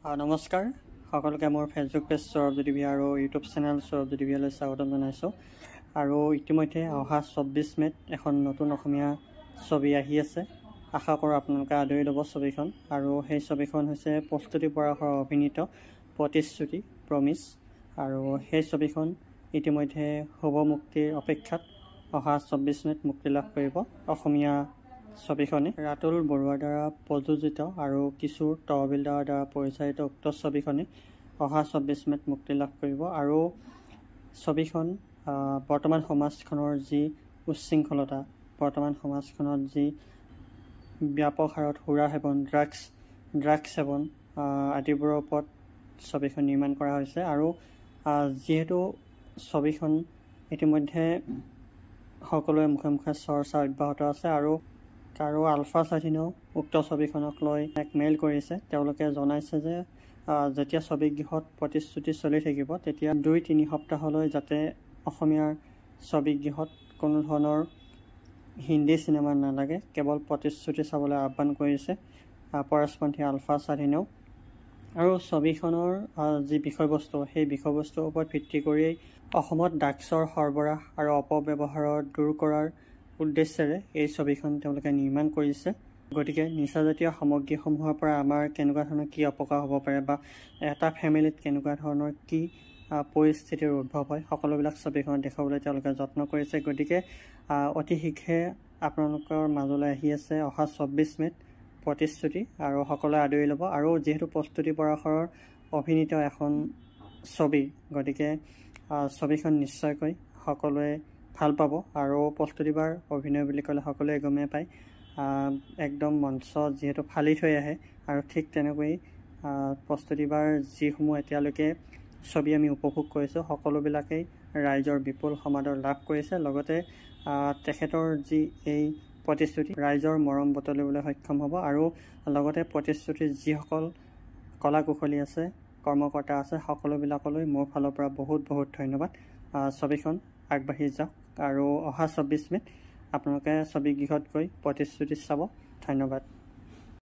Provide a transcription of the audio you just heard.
নমস্কাৰ সকলোকে মোৰ ফেচবুক পেজ সৌৰভজ্যোতি ভি আৰু ইউটিউব চেনেল সৌৰভজ্যোতি ভিলৈ স্বাগতম জনাইছোঁ। আৰু ইতিমধ্যে অহা 24 মে'ত এখন নতুন অসমীয়া ছবি আহি আছে। আশা কৰোঁ আপোনালোকে আদৰি ল'ব ছবিখন। আৰু সেই ছবিখন হৈছে প্ৰস্তুতি পৰাশৰ অভিনীত প্ৰতিশ্ৰুতি প্ৰমিছ। আৰু সেই ছবিখন ইতিমধ্যে শুভ মুক্তিৰ অপেক্ষাত অহা 24 মে'ত মুক্তি লাভ কৰিব। অসমীয়া ছবিখনে ৰাতুল বৰুৱাৰ দ্বাৰা প্ৰযোজিত আৰু কিশোৰ তহবিলদাৰৰ দ্বাৰা পৰিচালিত উক্ত ছবিখনে অহা 24 মে'ত মুক্তি লাভ কৰিব। আৰু ছবিখন বৰ্তমান সমাজখনৰ যি উচ্ছৃংখলতা, বৰ্তমান সমাজখনত যি ব্যাপক হাৰত সুৰা সেৱন, ড্ৰাগছ সেৱন আদিবোৰৰ ওপৰত ছবিখন নিৰ্মাণ কৰা হৈছে। আৰু যিহেতু ছবিখন ইতিমধ্যে সকলোৰে মুখে মুখে চৰ্চা অব্যাহত আছে আৰু আলফা স্বাধীনেও উক্ত ছবিখনক লৈ এক মেইল কৰিছে। তেওঁলোকে জনাইছে যে যেতিয়া ছবিগৃহত প্ৰতিশ্ৰুতি চলি থাকিব তেতিয়া 2-3 সপ্তাহলৈ যাতে অসমীয়াৰ ছবিগৃহত কোনো ধৰণৰ হিন্দী চিনেমা নালাগে, কেৱল প্ৰতিশ্ৰুতি চাবলৈ আহ্বান কৰিছে পৰস্পন্থী আলফা স্বাধীনেও। আৰু ছবিখনৰ যি বিষয়বস্তু, সেই বিষয়বস্তুৰ ওপৰত ভিত্তি কৰিয়েই অসমত ড্ৰাগছৰ সৰবৰাহ আৰু অপব্যৱহাৰৰ দূৰ কৰাৰ উদ্দেশ্যেৰে এই ছবিখন তেওঁলোকে নিৰ্মাণ কৰিছে। গতিকে নিচাজাতীয় সামগ্ৰীসমূহৰ পৰা আমাৰ কেনেকুৱা ধৰণৰ কি অপকাৰ হ'ব পাৰে বা এটা ফেমিলিত কেনেকুৱা ধৰণৰ কি পৰিস্থিতিৰ উদ্ভৱ হয়, সকলোবিলাক ছবিখনত দেখুৱাবলৈ তেওঁলোকে যত্ন কৰিছে। গতিকে অতি শীঘ্ৰে আপোনালোকৰ মাজলৈ আহি আছে অহা 24 মে'ত প্ৰতিশ্ৰুতি, আৰু সকলোৱে আদৰি ল'ব। আৰু যিহেতু প্ৰস্তুতি পৰাশৰৰ অভিনীত এখন ছবি, গতিকে ছবিখন নিশ্চয়কৈ সকলোৱে ভাল পাব। আৰু প্ৰস্তুতিবাৰ অভিনয় বুলি ক'লে সকলোৱে গমেই পায়, একদম মঞ্চ যিহেতু ফালি থৈ আহে, আৰু ঠিক তেনেকৈ প্ৰস্তুতিবাৰ যিসমূহ এতিয়ালৈকে ছবি আমি উপভোগ কৰিছোঁ সকলোবিলাকেই ৰাইজৰ বিপুল সমাদৰ লাভ কৰিছে। লগতে তেখেতৰ যি এই প্ৰতিশ্ৰুতি ৰাইজৰ মৰম বতলিবলৈ সক্ষম হ'ব। আৰু লগতে প্ৰতিশ্ৰুতিৰ যিসকল কলা কুশলী আছে, কৰ্মকৰ্তা আছে, সকলোবিলাকলৈ মোৰ ফালৰ পৰা বহুত বহুত ধন্যবাদ। ছবিখন আগবাঢ়ি যাওক আৰু অহা 24 মে'ত আপোনালোকে ছবিগৃহত গৈ প্ৰতিশ্ৰুতি চাব। ধন্যবাদ।